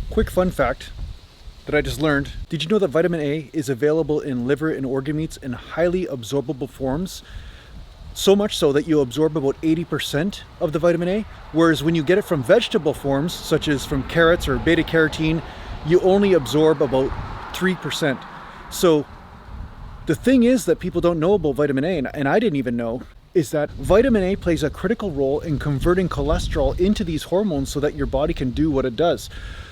Quick fun fact that I just learned. Did you know that vitamin A is available in liver and organ meats in highly absorbable forms? So much so that you absorb about 80% of the vitamin A, whereas when you get it from vegetable forms, such as from carrots or beta carotene, you only absorb about 3%. So the thing is that people don't know about vitamin A, and I didn't even know, is that vitamin A plays a critical role in converting cholesterol into these hormones so that your body can do what it does.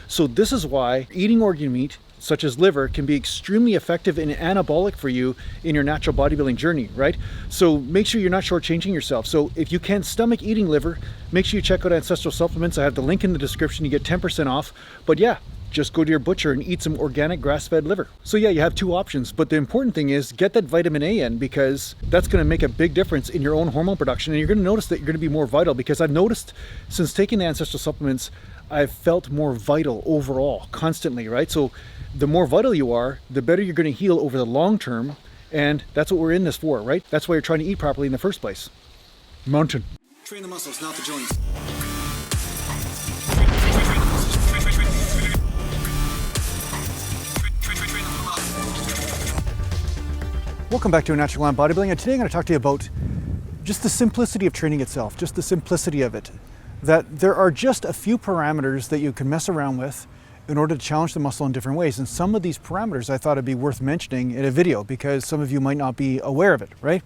So this is why eating organ meat, such as liver, can be extremely effective and anabolic for you in your natural bodybuilding journey, right? So make sure you're not shortchanging yourself. So if you can't stomach eating liver, make sure you check out Ancestral Supplements. I have the link in the description. You get 10% off. But yeah, just go to your butcher and eat some organic grass-fed liver. So yeah, you have two options, but the important thing is get that vitamin A in, because that's going to make a big difference in your own hormone production, and you're going to notice that you're going to be more vital, because I've noticed since taking the Ancestral Supplements, I've felt more vital overall, constantly, right? So the more vital you are, the better you're going to heal over the long term, and that's what we're in this for, right? That's why you're trying to eat properly in the first place. Mountain. Train the muscles, not the joints. Welcome back to Natural Gallant Bodybuilding, and today I'm going to talk to you about just the simplicity of training itself, just the simplicity of it. That there are just a few parameters that you can mess around with in order to challenge the muscle in different ways. And some of these parameters I thought it'd be worth mentioning in a video, because some of you might not be aware of it, right?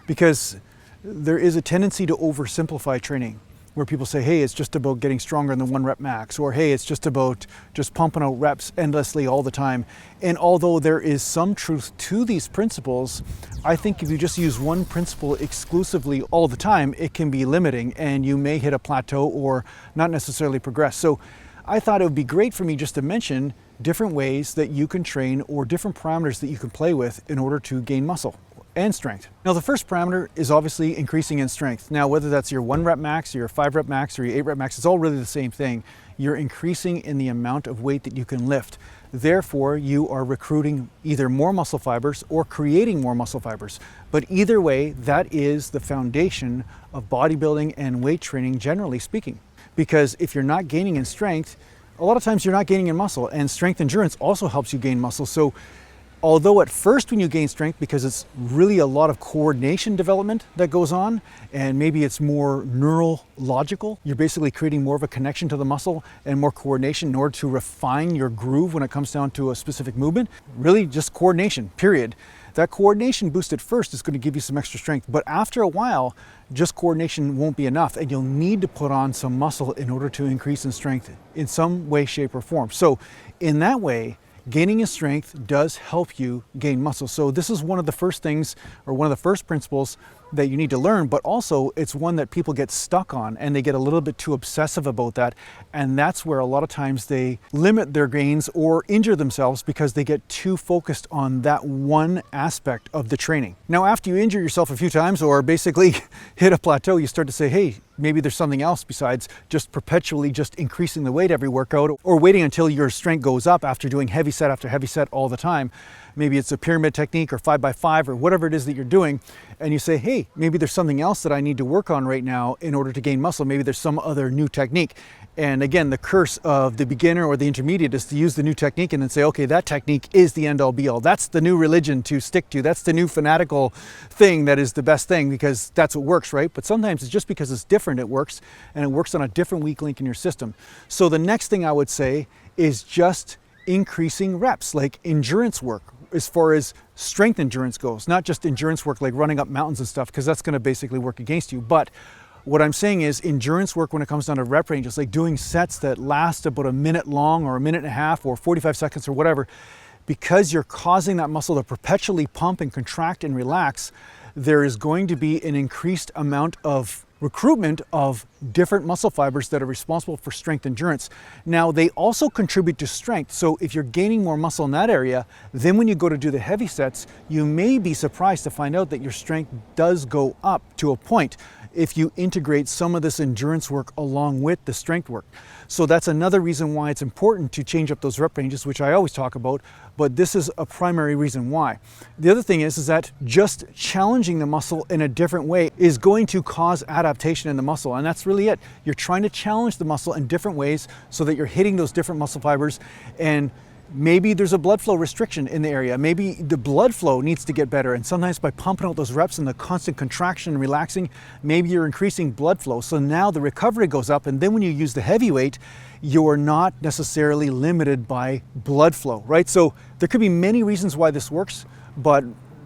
Because there is a tendency to oversimplify training, where people say, hey, it's just about getting stronger than 1 rep max, or hey, it's just about just pumping out reps endlessly all the time. And although there is some truth to these principles, I think if you just use one principle exclusively all the time, it can be limiting, and you may hit a plateau or not necessarily progress. So I thought it would be great for me just to mention different ways that you can train, or different parameters that you can play with in order to gain muscle and strength. Now, the first parameter is obviously increasing in strength. Now, whether that's your 1 rep max, or your 5 rep max, or your 8 rep max, it's all really the same thing. You're increasing in the amount of weight that you can lift. Therefore, you are recruiting either more muscle fibers or creating more muscle fibers. But either way, that is the foundation of bodybuilding and weight training, generally speaking. Because if you're not gaining in strength, a lot of times you're not gaining in muscle, and strength endurance also helps you gain muscle. So although at first when you gain strength, because it's really a lot of coordination development that goes on, and maybe it's more neurological, you're basically creating more of a connection to the muscle and more coordination in order to refine your groove when it comes down to a specific movement. Really just coordination, period. That coordination boost at first is going to give you some extra strength, but after a while, just coordination won't be enough, and you'll need to put on some muscle in order to increase in strength in some way, shape, or form. So in that way, gaining in strength does help you gain muscle. So this is one of the first things, or one of the first principles that you need to learn, but also it's one that people get stuck on, and they get a little bit too obsessive about that. And that's where a lot of times they limit their gains or injure themselves, because they get too focused on that one aspect of the training. Now, after you injure yourself a few times, or basically hit a plateau, you start to say, hey, maybe there's something else besides just perpetually just increasing the weight every workout, or waiting until your strength goes up after doing heavy set after heavy set all the time. Maybe it's a pyramid technique or 5x5 or whatever it is that you're doing, and you say, hey, maybe there's something else that I need to work on right now in order to gain muscle. Maybe there's some other new technique. And again, the curse of the beginner or the intermediate is to use the new technique and then say, okay, that technique is the end all be all. That's the new religion to stick to. That's the new fanatical thing that is the best thing, because that's what works, right? But sometimes it's just because it's different, it works, and it works on a different weak link in your system. So the next thing I would say is just increasing reps, like endurance work, as far as strength endurance goes, not just endurance work like running up mountains and stuff, because that's going to basically work against you. But what I'm saying is endurance work when it comes down to rep ranges, like doing sets that last about a minute long, or a minute and a half, or 45 seconds, or whatever, because you're causing that muscle to perpetually pump and contract and relax, there is going to be an increased amount of recruitment of different muscle fibers that are responsible for strength endurance. Now, they also contribute to strength. So if you're gaining more muscle in that area, then when you go to do the heavy sets, you may be surprised to find out that your strength does go up to a point. if you integrate some of this endurance work along with the strength work. So that's another reason why it's important to change up those rep ranges, which I always talk about, but this is a primary reason why. The other thing is that just challenging the muscle in a different way is going to cause adaptation in the muscle, and that's really it. You're trying to challenge the muscle in different ways so that you're hitting those different muscle fibers, and maybe there's a blood flow restriction in the area. Maybe the blood flow needs to get better, and sometimes by pumping out those reps and the constant contraction and relaxing, maybe you're increasing blood flow. So now the recovery goes up, and then when you use the heavy weight, you're not necessarily limited by blood flow, right? So there could be many reasons why this works, but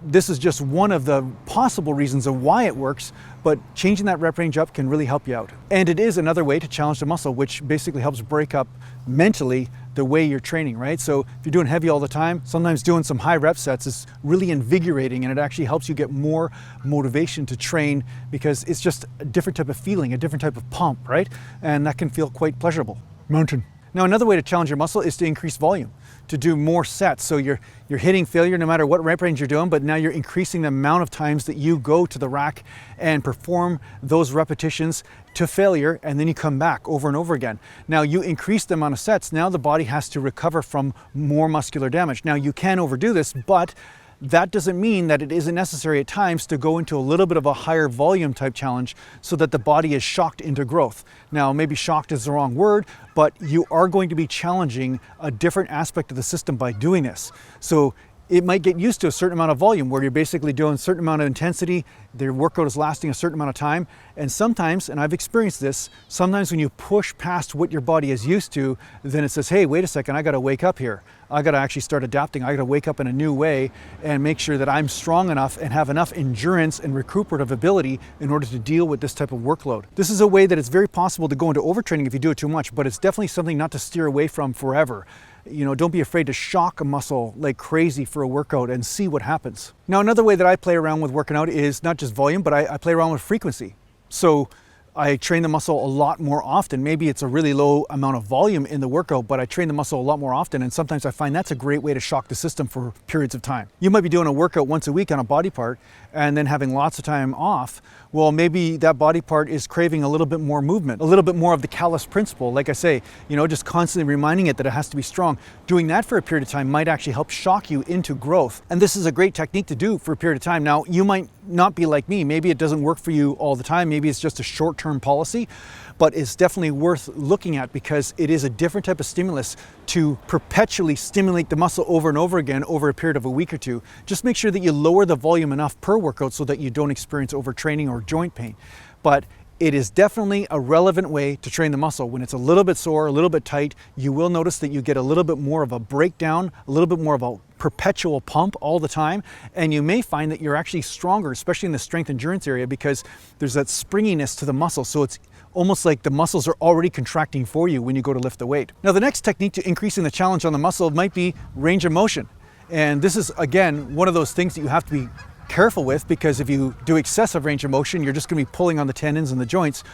this is just one of the possible reasons of why it works, but changing that rep range up can really help you out. And it is another way to challenge the muscle, which basically helps break up mentally the way you're training, right? So if you're doing heavy all the time, sometimes doing some high rep sets is really invigorating, and it actually helps you get more motivation to train because it's just a different type of feeling, a different type of pump, right? And that can feel quite pleasurable. Mountain. Now, another way to challenge your muscle is to increase volume, to do more sets. So you're hitting failure no matter what rep range you're doing, but now you're increasing the amount of times that you go to the rack and perform those repetitions to failure, and then you come back over and over again. Now you increase the amount of sets, now the body has to recover from more muscular damage. Now you can overdo this, but that doesn't mean that it isn't necessary at times to go into a little bit of a higher volume type challenge so that the body is shocked into growth. Now, maybe shocked is the wrong word, but you are going to be challenging a different aspect of the system by doing this. So it might get used to a certain amount of volume where you're basically doing a certain amount of intensity, their workout is lasting a certain amount of time, and sometimes, and I've experienced this, sometimes when you push past what your body is used to, then it says, hey, wait a second, I gotta wake up here. I gotta actually start adapting, I gotta wake up in a new way and make sure that I'm strong enough and have enough endurance and recuperative ability in order to deal with this type of workload. This is a way that it's very possible to go into overtraining if you do it too much, but it's definitely something not to steer away from forever. You know, don't be afraid to shock a muscle like crazy for a workout and see what happens. Now, another way that I play around with working out is not just volume, but I play around with frequency. So I train the muscle a lot more often. Maybe it's a really low amount of volume in the workout, but I train the muscle a lot more often, and sometimes I find that's a great way to shock the system for periods of time. You might be doing a workout once a week on a body part and then having lots of time off. Well, maybe that body part is craving a little bit more movement, a little bit more of the callus principle. Like I say, you know, just constantly reminding it that it has to be strong. Doing that for a period of time might actually help shock you into growth. And this is a great technique to do for a period of time. Now, you might not be like me. Maybe it doesn't work for you all the time. Maybe it's just a short-term policy, but it's definitely worth looking at because it is a different type of stimulus to perpetually stimulate the muscle over and over again over a period of a week or two. Just make sure that you lower the volume enough per workout so that you don't experience overtraining or joint pain. But it is definitely a relevant way to train the muscle. When it's a little bit sore, a little bit tight, you will notice that you get a little bit more of a breakdown, a little bit more of a perpetual pump all the time, and you may find that you're actually stronger, especially in the strength endurance area, because there's that springiness to the muscle. So it's almost like the muscles are already contracting for you when you go to lift the weight. Now, the next technique to increasing the challenge on the muscle might be range of motion. And this is, again, one of those things that you have to be careful with, because if you do excessive range of motion, you're just going to be pulling on the tendons and the joints.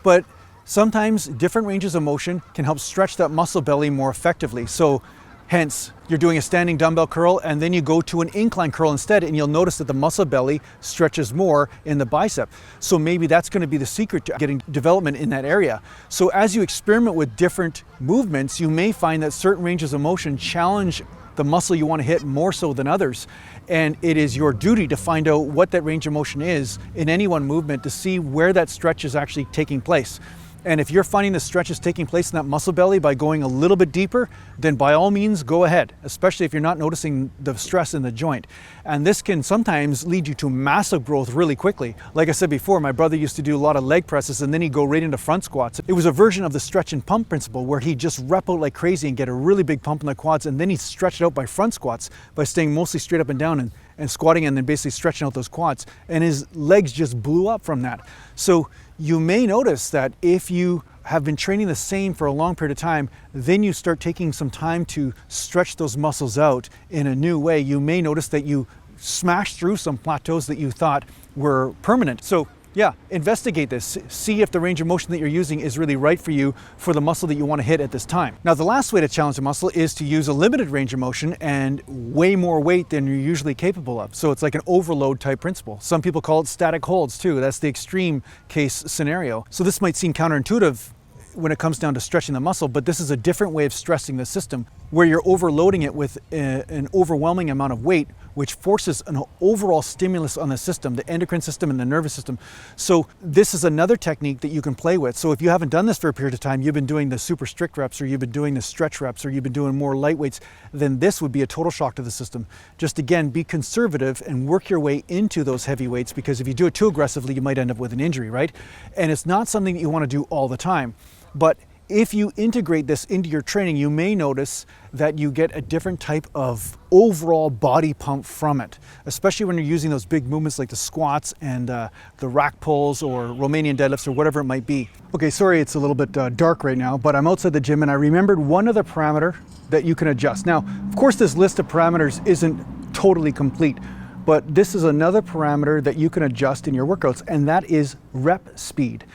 But sometimes different ranges of motion can help stretch that muscle belly more effectively. So hence, you're doing a standing dumbbell curl and then you go to an incline curl instead, and you'll notice that the muscle belly stretches more in the bicep. So maybe that's going to be the secret to getting development in that area. So as you experiment with different movements, you may find that certain ranges of motion challenge the muscle you want to hit more so than others. And it is your duty to find out what that range of motion is in any one movement to see where that stretch is actually taking place. And if you're finding the stretch is taking place in that muscle belly by going a little bit deeper, then by all means go ahead, especially if you're not noticing the stress in the joint. And this can sometimes lead you to massive growth really quickly. Like I said before, my brother used to do a lot of leg presses and then he'd go right into front squats. It was a version of the stretch and pump principle where he'd just rep out like crazy and get a really big pump in the quads, and then he'd stretch it out by front squats by staying mostly straight up and down and squatting and then basically stretching out those quads. And his legs just blew up from that. So you may notice that if you have been training the same for a long period of time, then you start taking some time to stretch those muscles out in a new way. You may notice that you smash through some plateaus that you thought were permanent. So Yeah, investigate this. See if the range of motion that you're using is really right for you for the muscle that you want to hit at this time. Now, the last way to challenge the muscle is to use a limited range of motion and way more weight than you're usually capable of. So it's like an overload type principle. Some people call it static holds too. That's the extreme case scenario. So this might seem counterintuitive when it comes down to stretching the muscle, but this is a different way of stressing the system where you're overloading it with an overwhelming amount of weight, which forces an overall stimulus on the system, the endocrine system and the nervous system. So this is another technique that you can play with. So if you haven't done this for a period of time, you've been doing the super strict reps, or you've been doing the stretch reps, or you've been doing more light weights, then this would be a total shock to the system. Just again, be conservative and work your way into those heavy weights, because if you do it too aggressively, you might end up with an injury, right? And it's not something that you want to do all the time. But if you integrate this into your training, you may notice that you get a different type of overall body pump from it, especially when you're using those big movements like the squats and the rack pulls or Romanian deadlifts or whatever it might be. Okay, sorry it's a little bit dark right now, but I'm outside the gym and I remembered one other parameter that you can adjust. Now, of course, this list of parameters isn't totally complete, but this is another parameter that you can adjust in your workouts, and that is rep speed.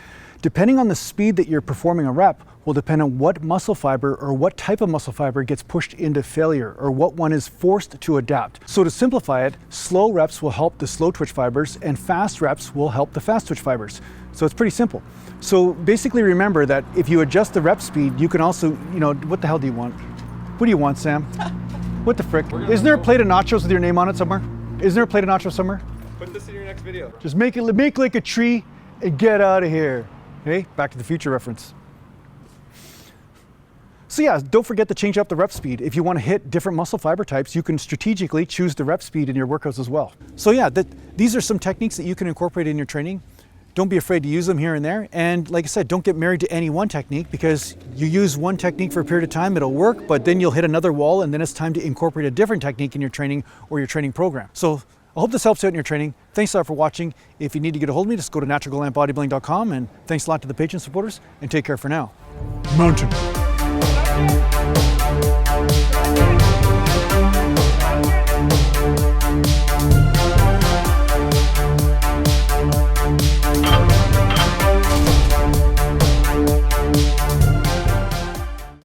Depending on the speed that you're performing a rep will depend on what muscle fiber or what type of muscle fiber gets pushed into failure, or what one is forced to adapt. So to simplify it, slow reps will help the slow twitch fibers and fast reps will help the fast twitch fibers. So it's pretty simple. So basically remember that if you adjust the rep speed, you can also, what the hell do you want? What do you want, Sam? What the frick? Isn't there a plate of nachos with your name on it somewhere? Isn't there a plate of nachos somewhere? Put this in your next video. Just make like a tree and get out of here. Okay, Back to the Future reference. So yeah, don't forget to change up the rep speed. If you want to hit different muscle fiber types, you can strategically choose the rep speed in your workouts as well. So yeah, these are some techniques that you can incorporate in your training. Don't be afraid to use them here and there. And like I said, don't get married to any one technique, because you use one technique for a period of time, it'll work, but then you'll hit another wall and then it's time to incorporate a different technique in your training or your training program. So I hope this helps out in your training. Thanks a lot for watching. If you need to get a hold of me, just go to naturalgallantbodybuilding.com, and thanks a lot to the Patreon supporters, and take care for now. Mountain.